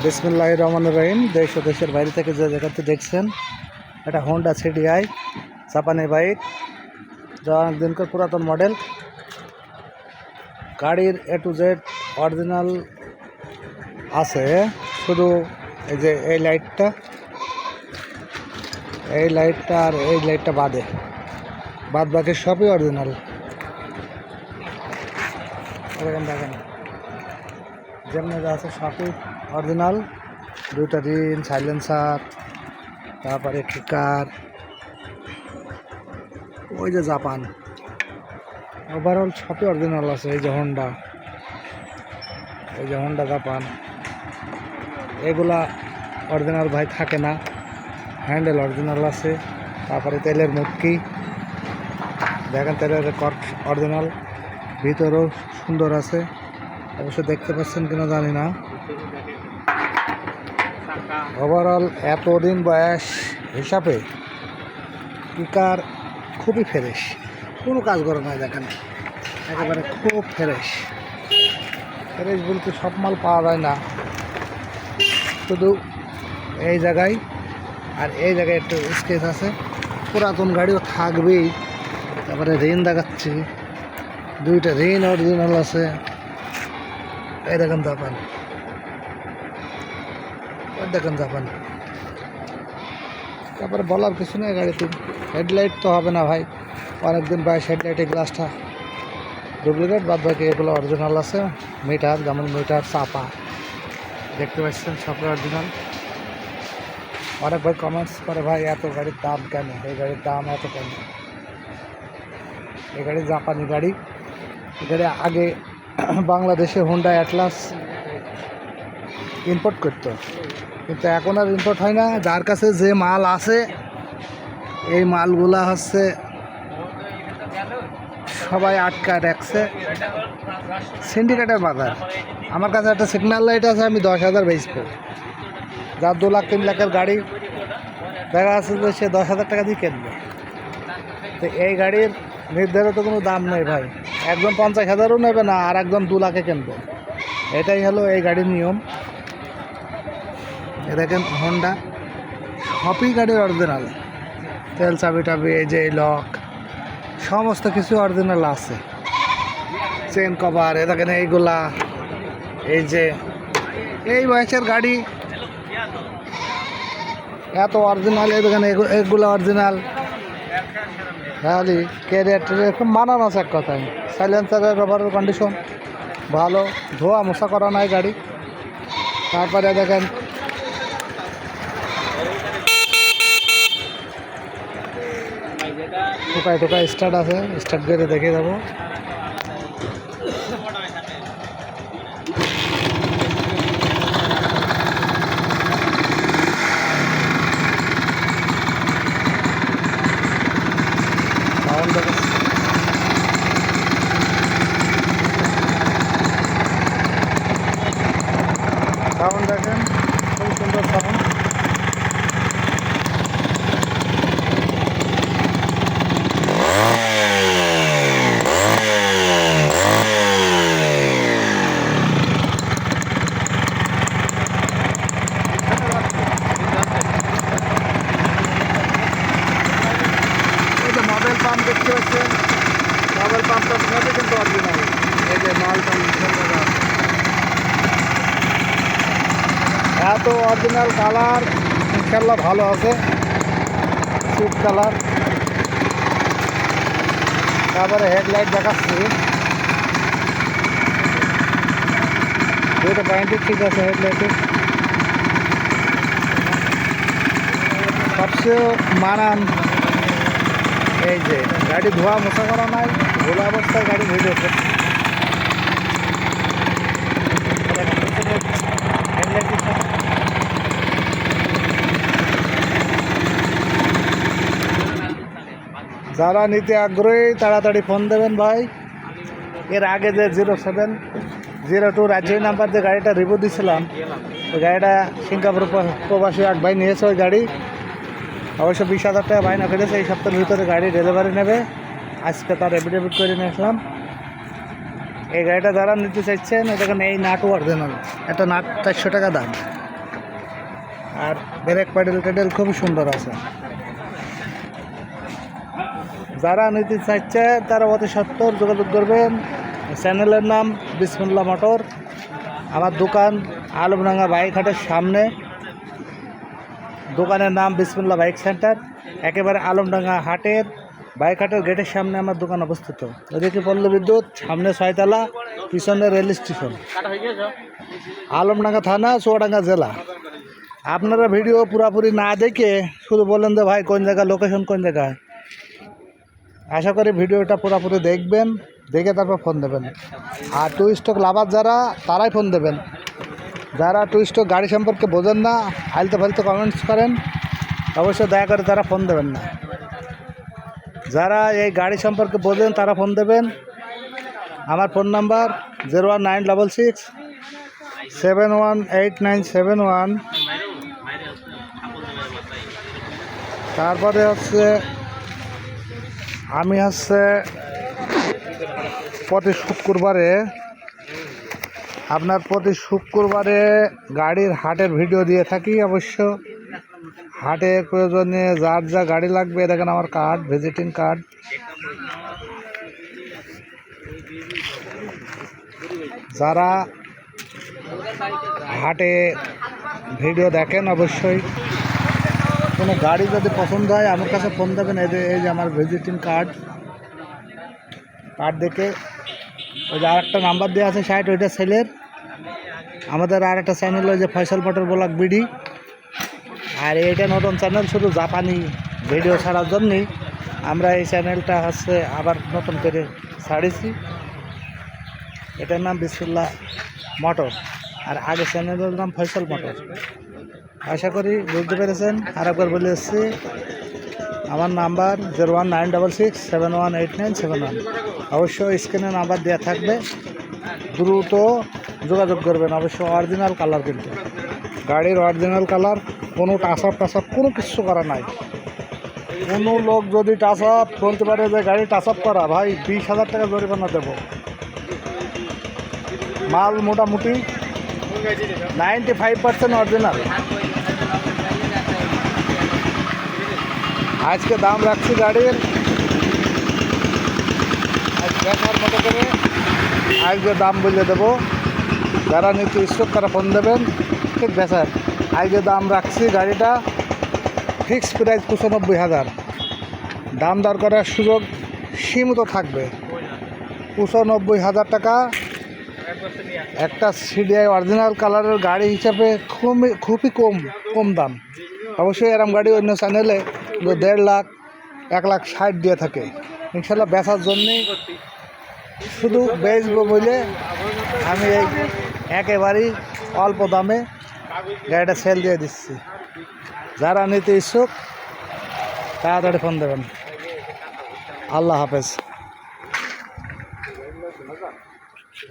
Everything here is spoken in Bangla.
বিসমিল্লাহির রহমানির রহিম। দেশ ও দেশের বাইরে থেকে যে জায়গাতে দেখছেন, এটা হোন্ডা সিডিআই জাপানি বাইক, যা অনেকদিনকার পুরাতন মডেল। গাড়ির A to Z অরিজিনাল আছে, শুধু এই যে এই লাইটটা আর এই লাইটটা বাদ বাকি সবই অরিজিনাল। এরকম দেখেন, যেমনি যা আছে সবই অরিজিনাল। দুইটা রিন, সাইলেন্সার, তারপরে কিকার, ওই যে জাপান, ওভারঅল সবই অরিজিনাল আছে। এই যে হোন্ডা জাপান, এগুলা অরিজিনাল ভাই থাকে না, হ্যান্ডেল অরিজিনাল আছে। তারপরে তেলের মুটকি দেখেন, তেলের কর্ক অরিজিনাল, ভিতরেও সুন্দর আছে। অবশ্য দেখতে পাচ্ছেন কিনা জানি না। ওভারঅল এতদিন বয়স হিসাবে কিকার খুবই ফ্রেশ, কোনো কাজ করে নয়। দেখেন একেবারে খুব ফ্রেশ বলতে সব মাল পাওয়া যায় না, শুধু এই জায়গায় আর এই জায়গায় একটু স্কেচ আছে। পুরাতন গাড়িও থাকবেই। তারপরে রিন দেখাচ্ছি, দুইটা রিন অরিজিনাল আছে। এই দেখেন জাপান, তারপরে বলার কিছু নেই। গাড়িতে হেডলাইট তো হবে না ভাই, অনেকদিন বয়স। হেডলাইটের গ্লাসটা ডুপ্লিকেট, বাদ বাকি এগুলো অরিজিনাল আছে। মিটার, যেমন মিটার, চাপা দেখতে পাচ্ছেন সবই অরিজিনাল। অনেক ভাই কমেন্টস করে, ভাই এত গাড়ির দাম কেন, এই গাড়ির দাম এত কেন? এই গাড়ি জাপানি গাড়ি। এই গাড়ি আগে বাংলাদেশে হোন্ডা অ্যাটলাস ইম্পোর্ট করতো, কিন্তু এখন আর ইম্পোর্ট হয় না। যার কাছে যে মাল আছে, এই মালগুলা হচ্ছে সবাই আটকায় রাখছে। সিন্ডিকেটের বাজার। আমার কাছে একটা সিগন্যাল লাইট আছে, আমি 10,000 বেচবো। যার 2 লাখ 3 লাখের গাড়ি দেখা যাচ্ছে যে সে 10,000 টাকা দিয়ে কিনবে। তো এই গাড়ির নির্ধারিত কোনো দাম নেই ভাই, একজন 50,000ও নেবে না, আর একজন 2 লাখে কিনবে। এটাই হলো এই গাড়ির নিয়ম। দেখেন হোন্ডা সবই গাড়ির অরিজিনাল, তেল চাবি টাবি, এই যে লক, সমস্ত কিছু অরিজিনাল আছে। চেন কভার, এ দেখেন এইগুলা, এই যে এই বয়সের গাড়ি এত অরিজিনাল। এই দেখেন এগুলো অরিজিনাল। খালি ক্যারিয়ার খুব মানানো আছে এক কথায়। সাইলেন্সারের রবারের কন্ডিশন ভালো, ধোয়া মোছা করা নাই গাড়ি। তারপরে দেখেন টোকায় স্টার্ট আছে, স্টার্ট করে দেখে যাবো। সাউন্ড দেখেন, খুব সুন্দর সাউন্ড। মোবাইল পাম্প দেখতে পাচ্ছেন, মোবাইল পাম্পটা সবই কিন্তু অরিজিনাল। এই যে মাল এত অরিজিনাল কালার, ইনশাল্লাহ ভালো আছে, সুট কালার। তারপরে হেডলাইট দেখাচ্ছি, দুটো পয়েন্টই ঠিক আছে হেডলাইটে। সবচেয়ে মানান এই যে গাড়ি ধোয়া মোছা করা নাই, ভোলা অবস্থায় গাড়ি ভেজেছে। যারা নিতে আগ্রহী তাড়াতাড়ি ফোন দেবেন ভাই। এর আগে যে 0702 রাজশাহী নাম্বার যে গাড়িটা রিভিউ দিয়েছিলাম, ওই গাড়িটা সিঙ্গাপুর প্রবাসী এক ভাই নিয়েছে। ওই গাড়ি অবশ্য 20,000 টাকা বায়না করেছে, এই সপ্তাহের ভিতরে গাড়ি ডেলিভারি নেবে। আজকে তার এফিডেভিট করে নিয়ে আসলাম। এই গাড়িটা যারা নিতে চাইছেন, এখানে এই নাটও অরিজিনাল, একটা নাট 400 টাকা দাম। আর ব্রেক প্যাডেল ট্যাডেল খুবই সুন্দর আছে। যারা নিতে চাইছে তারা অতি সত্তর যোগাযোগ করবেন। চ্যানেলের নাম বিসমুল্লাহ মোটর। আমার দোকান আলমডাঙ্গা বাইকহাটের সামনে। দোকানের নাম বিসমুল্লাহ বাইক সেন্টার। একেবারে আলমডাঙ্গা হাটের বাইকহাটের গেটের সামনে আমার দোকান অবস্থিত। এদিকে পল্লী বিদ্যুৎ, সামনে 6তলা, পিছনে রেল স্টেশন, আলমডাঙ্গা থানা, চুয়াডাঙ্গা জেলা। আপনারা ভিডিও পুরাপুরি না দেখে শুধু বলেন যে ভাই কোন জায়গা, লোকেশন কোন জায়গায়। আশা করি ভিডিওটা পুরোপুরি দেখবেন, দেখে তারপর ফোন দেবেন। আর টু স্টক লাভার যারা, তারাই ফোন দেবেন। যারা টু স্টক গাড়ি সম্পর্কে বোঝেন না, আলতে ফালতে কমেন্টস করেন, অবশ্যই দয়া করে তারা ফোন দেবেন না। যারা এই গাড়ি সম্পর্কে বোঝেন তারা ফোন দেবেন। আমার ফোন নাম্বার 01966 718971। তারপরে হচ্ছে আমি প্রতি শুক্রবারে গাড়ির হাটের ভিডিও দিয়ে থাকি। অবশ্য হাটের প্রয়োজনে যার যা গাড়ি লাগবে, দেখেন আমার কার্ড, ভিজিটিং কার্ড। যারা হাটে ভিডিও দেখেন, অবশ্যই কোনো গাড়ি যদি পছন্দ হয় আমার কাছে ফোন দেবেন। এই যে আমার ভিজিটিং কার্ড দেখে ওই যে আরেকটা নাম্বার দেওয়া আছে 60, ওইটা সেলের। আমাদের আর একটা চ্যানেল ওই যে ফয়সাল মোটর ব্লগ বিডি। আর এইটা নতুন চ্যানেল, শুধু জাপানি ভিডিও ছাড়ার জন্যই আমরা এই চ্যানেলটা আবার নতুন করে ছাড়িয়েছি। এটার নাম বিসমুল্লাহ মোটর, আর আগের চ্যানেলের নাম ফয়সাল মোটর। আশা করি বুঝতে পেরেছেন। আর একবার বলে এসেছি, আমার নাম্বার 01966 718971। অবশ্যই স্ক্রিনে নাম্বার দেওয়া থাকবে, দ্রুত যোগাযোগ করবেন। অবশ্যই অরিজিনাল কালার, কিন্তু গাড়ির অরিজিনাল কালার, কোনো টাচ আপ কোনো কিছু করা নাই। কোনো লোক যদি টাচ আপ বলতে পারে যে গাড়ি টাচ আপ করা, ভাই 20,000 টাকা জরিমানা দেবো। মাল মোটামুটি 95% অরিজিনাল। আজকে দাম রাখছি গাড়ির দেখার মতো করে, আজকে দাম বলে দেবো। যারা নিতে ইচ্ছুক তারা ফোন দেবেন। ঠিক বেচার আজকে দাম রাখছি গাড়িটা ফিক্সড প্রাইস 95,000। দাম দর করার সুযোগ সীমিত থাকবে। 95,000 টাকা একটা সিডিআই অরিজিনাল কালারের গাড়ি হিসাবে খুবই কম দাম। অবশ্যই এরকম গাড়ি অন্য চ্যানেলে 1.5 লাখ 1,60,000 দিয়ে থাকে। ইনশাল্লাহ বেচার জন্যেই, শুধু বেচবো বলে আমি এই একেবারেই অল্প দামে গাড়িটা সেল দিয়ে দিচ্ছি। যারা নিতে ইচ্ছুক তাড়াতাড়ি ফোন দেবেন। আল্লাহ হাফেজ।